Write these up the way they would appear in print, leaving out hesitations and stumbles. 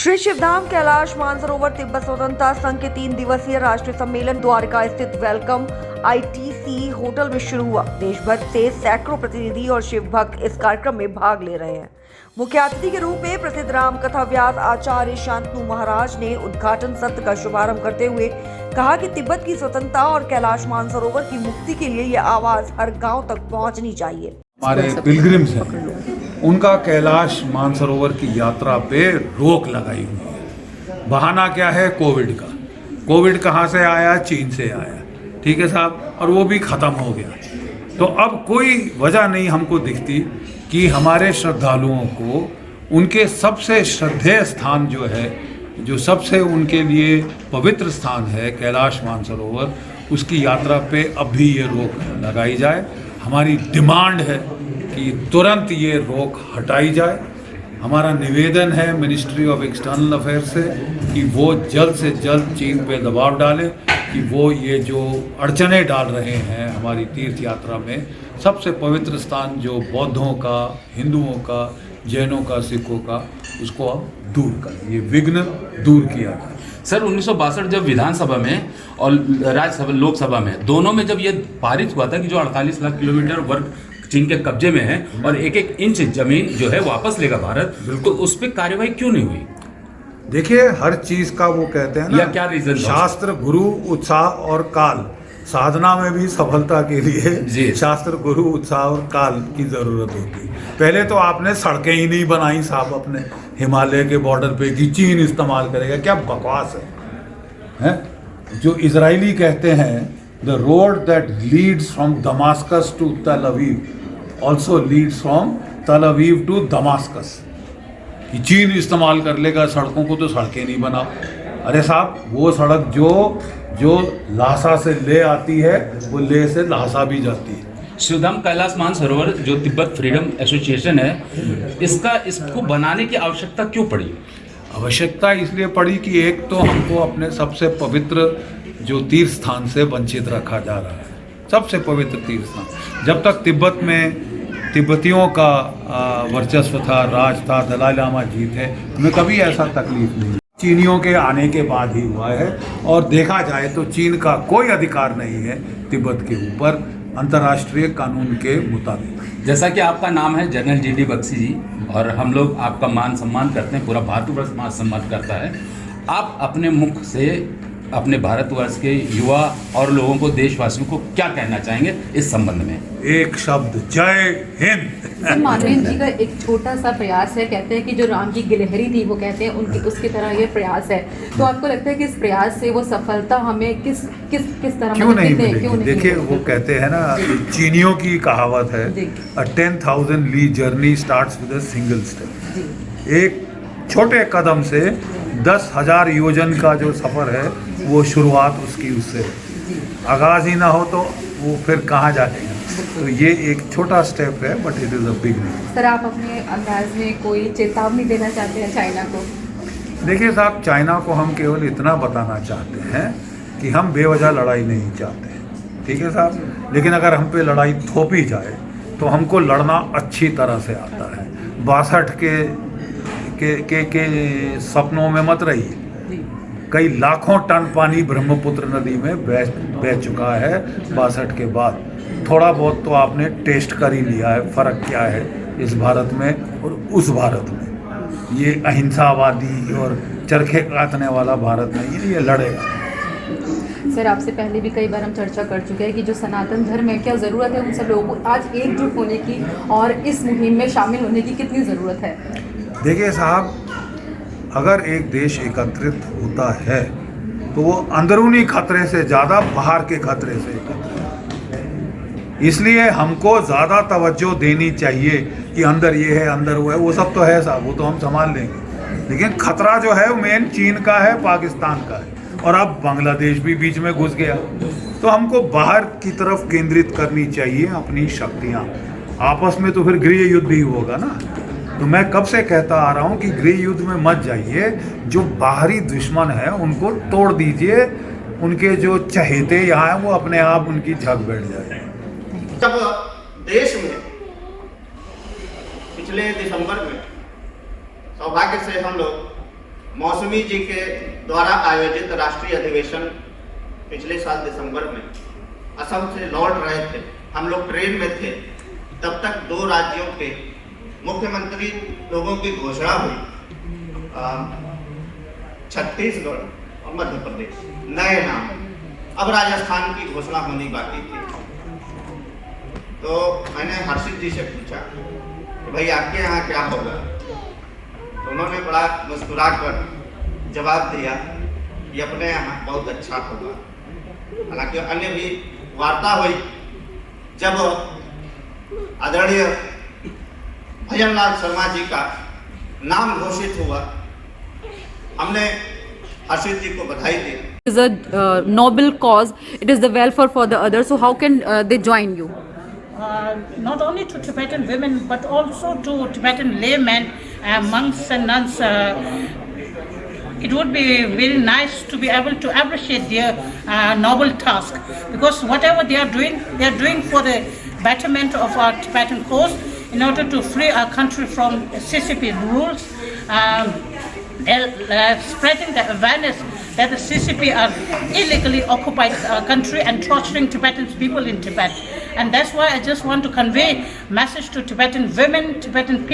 श्री शिवधाम कैलाश मानसरोवर तिब्बत स्वतंत्रता संघ के 3 दिवसीय राष्ट्रीय सम्मेलन द्वारका स्थित वेलकम आईटीसी होटल में शुरू हुआ। देश भर से सैकड़ों प्रतिनिधि और शिव भक्त इस कार्यक्रम में भाग ले रहे हैं। मुख्य अतिथि के रूप में प्रसिद्ध राम कथा व्यास आचार्य शांतनु महाराज ने उद्घाटन सत्र का शुभारंभ करते हुए कहा कि तिब्बत की स्वतंत्रता और कैलाश मानसरोवर की मुक्ति के लिए यह आवाज हर गाँव तक पहुँचनी चाहिए। हमारे पिलग्रिम्स हैं, उनका कैलाश मानसरोवर की यात्रा पे रोक लगाई हुई है। बहाना क्या है? कोविड का। कोविड कहाँ से आया? चीन से आया। ठीक है साहब, और वो भी ख़त्म हो गया। तो अब कोई वजह नहीं हमको दिखती कि हमारे श्रद्धालुओं को उनके सबसे श्रद्धेय स्थान जो है, जो सबसे उनके लिए पवित्र स्थान है कैलाश मानसरोवर, उसकी यात्रा पे अब भी ये रोक लगाई जाए। हमारी डिमांड है कि तुरंत ये रोक हटाई जाए। हमारा निवेदन है मिनिस्ट्री ऑफ एक्सटर्नल अफेयर्स से कि वो जल्द से जल्द चीन पे दबाव डालें कि वो ये जो अड़चने डाल रहे हैं हमारी तीर्थ यात्रा में, सबसे पवित्र स्थान जो बौद्धों का, हिंदुओं का, जैनों का, सिखों का, उसको अब दूर करें, ये विघ्न दूर किया जाए। सर 1962 जब विधानसभा में और राज्यसभा लोकसभा में दोनों में जब ये पारित हुआ था कि जो 48 लाख किलोमीटर वर्ग चीन के कब्जे में है और एक एक इंच जमीन जो है वापस लेगा भारत, तो उस पर कार्यवाही क्यों नहीं हुई? देखिए, हर चीज का वो कहते हैं ना, क्या रीजन? शास्त्र, गुरु, उत्साह और काल। साधना में भी सफलता के लिए शास्त्र, गुरु, उत्साह और काल की जरूरत होती है। पहले तो आपने सड़कें ही नहीं बनाई साहब अपने हिमालय के बॉर्डर पे कि चीन इस्तेमाल करेगा। क्या बकवास है? जो इजरायली कहते हैं the road that leads from Damascus to Tel Aviv also leads from तल अवीव टू दमास्कस, कि चीन इस्तेमाल कर लेगा सड़कों को, तो सड़कें नहीं बनाओ। अरे साहब, वो सड़क जो लासा से ले आती है वो ले से लासा भी जाती है। शिवधाम कैलाश मानसरोवर जो तिब्बत फ्रीडम एसोसिएशन है, इसको बनाने की आवश्यकता क्यों पड़ी? आवश्यकता इसलिए पड़ी कि एक तो हमको अपने सबसे पवित्र जो तीर्थ स्थान से वंचित रखा जा रहा है। सबसे पवित्र तीर्थ स्थान, जब तक तिब्बत में तिब्बतियों का वर्चस्व था, राज था, दलाई लामा जी थे, हमें कभी ऐसा तकलीफ नहीं। चीनियों के आने के बाद ही हुआ है, और देखा जाए तो चीन का कोई अधिकार नहीं है तिब्बत के ऊपर अंतर्राष्ट्रीय कानून के मुताबिक। जैसा कि आपका नाम है जनरल जीडी बख्शी जी, और हम लोग आपका मान सम्मान करते हैं, पूरा भारतवर्ष मान सम्मान करता है। आप अपने मुख से अपने भारतवर्ष के युवा और लोगों को, देशवासियों को क्या कहना चाहेंगे इस संबंध में? एक शब्द, जय हिंद। मानवेंद्र जी का एक छोटा सा प्रयास है, कहते हैं कि जो राम की गिलहरी थी वो कहते हैं उनकी उसकी तरह ये प्रयास है। तो आपको लगता है कि इस प्रयास से वो सफलता हमें किस तरह क्यों नहीं मिलेगी? देखिए, वो कहते हैं ना, चीनियों की कहावत है, a 10,000 li journey starts with a single step. एक छोटे कदम से 10,000 योजन का जो सफर है वो शुरुआत उसकी उससे, आगाज ही ना हो तो वो फिर कहाँ जाएगा। तो ये एक छोटा स्टेप है, but it is a big need. Sir, आप अपने अंदाज में कोई चेतावनी देना चाहते हैं चाइना को? देखिए साहब, चाइना को हम केवल इतना बताना चाहते हैं कि हम बेवजह लड़ाई नहीं चाहते हैं। ठीक है साहब, लेकिन अगर हम पे लड़ाई थोपी जाए तो हमको लड़ना अच्छी तरह से आता है। 62 के सपनों में मत रहिए। कई लाखों टन पानी ब्रह्मपुत्र नदी में बह चुका है 62 के बाद। थोड़ा बहुत तो आपने टेस्ट कर ही लिया है, फ़र्क क्या है इस भारत में और उस भारत में। ये अहिंसावादी और चरखे काटने वाला भारत नहीं है, ये लड़ेगा। सर, आपसे पहले भी कई बार हम चर्चा कर चुके हैं कि जो सनातन धर्म है, क्या ज़रूरत है उन सब लोगों को आज एकजुट होने की और इस मुहिम में शामिल होने की कितनी ज़रूरत है? देखिए साहब, अगर एक देश एकत्रित होता है तो वो अंदरूनी खतरे से ज़्यादा बाहर के खतरे से एकत्रित है। इसलिए हमको ज़्यादा तवज्जो देनी चाहिए कि अंदर ये है, अंदर वो है। वो सब तो है साहब, वो तो हम संभाल लेंगे, लेकिन खतरा जो है वो मेन चीन का है, पाकिस्तान का है, और अब बांग्लादेश भी बीच में घुस गया। तो हमको बाहर की तरफ केंद्रित करनी चाहिए अपनी शक्तियाँ। आपस में तो फिर गृह युद्ध ही होगा ना। तो मैं कब से कहता आ रहा हूँ कि गृह युद्ध में मत जाइए। जो बाहरी दुश्मन है उनको तोड़ दीजिए, उनके जो चहेते यहाँ हैं वो अपने आप उनकी झक बैठ जाए। जब देश में पिछले दिसंबर में सौभाग्य से हम लोग मौसमी जी के द्वारा आयोजित राष्ट्रीय अधिवेशन पिछले साल दिसंबर में असम से लौट रहे थे। हम लोग ट्रेन में थे, तब तक 2 राज्यों के मुख्यमंत्री लोगों की घोषणा हुई, छत्तीसगढ़ और मध्य प्रदेश नए नाम। अब राजस्थान की घोषणा होनी बाकी थी। तो मैंने हर्षित जी से पूछा कि भाई आपके यहाँ क्या होगा, तो उन्होंने बड़ा मुस्कुराकर जवाब दिया कि अपने यहाँ बहुत अच्छा होगा। हालांकि अन्य भी वार्ता हुई। जब आदरणीय भजनलाल शर्मा जी का नाम घोषित हुआ, हमने हर्षित जी को बधाई दी। It is a noble cause. It is the welfare for the others. So how can they join you? Not only to Tibetan women but also to Tibetan laymen, monks and nuns. It would be very nice to be able to appreciate their noble task, because whatever they are doing for the betterment of our Tibetan cause in order to free our country from CCP rules. Spreading the awareness that the CCP are illegally occupied our country and torturing Tibetan people in Tibet. And that's why I just want to convey message to Tibetan women, Tibetan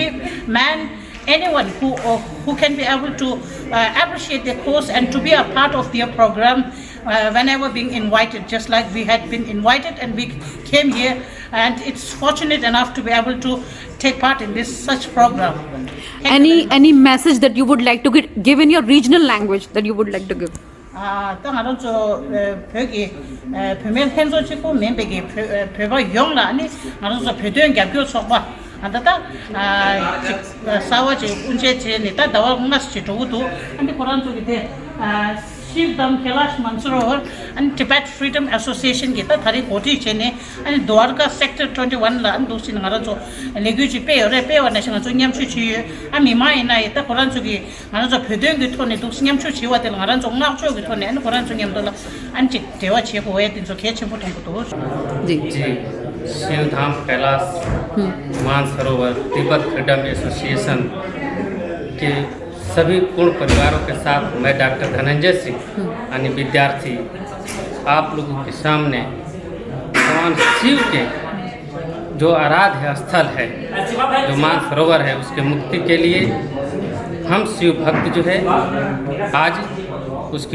men, anyone who can be able to appreciate their cause and to be a part of their program whenever being invited, just like we had been invited and we came here, and it's fortunate enough to be able to take part in this such program. Any message that you would like to give in your regional language that you would like to give? 당하는 저 벽이 표면 현조지고 면백이 표가 용라 아니 나는 저 표도엔 개표 속바 안다다 사와지 운제제니 다 다와 공나스 지도도 안데 코란 쪽이 돼 Shivdham Kailash Mansarovar and Tibet Freedom Association kita thari koti chene and Dwarka Sector 21 la and dosin ngaran so leguji pe ore pe wa national so nyam chu chi ami mai na ita koran chu gi ngaran so phedeng gi thone dos nyam chu chi wa tel ngaran so ngak chu gi thone an koran chu nyam dola an chi dewa che ko we tin so khe chen potong ko ji Shivdham Kailash Mansarovar Tibet freedom association के सभी पूर्ण परिवारों के साथ मैं doctor Dhananjay Singh यानी विद्यार्थी आप लोगों के सामने भगवान शिव के जो आराध्य स्थल है, जो मानसरोवर है, उसके मुक्ति के लिए हम शिव भक्त जो है आज उसकी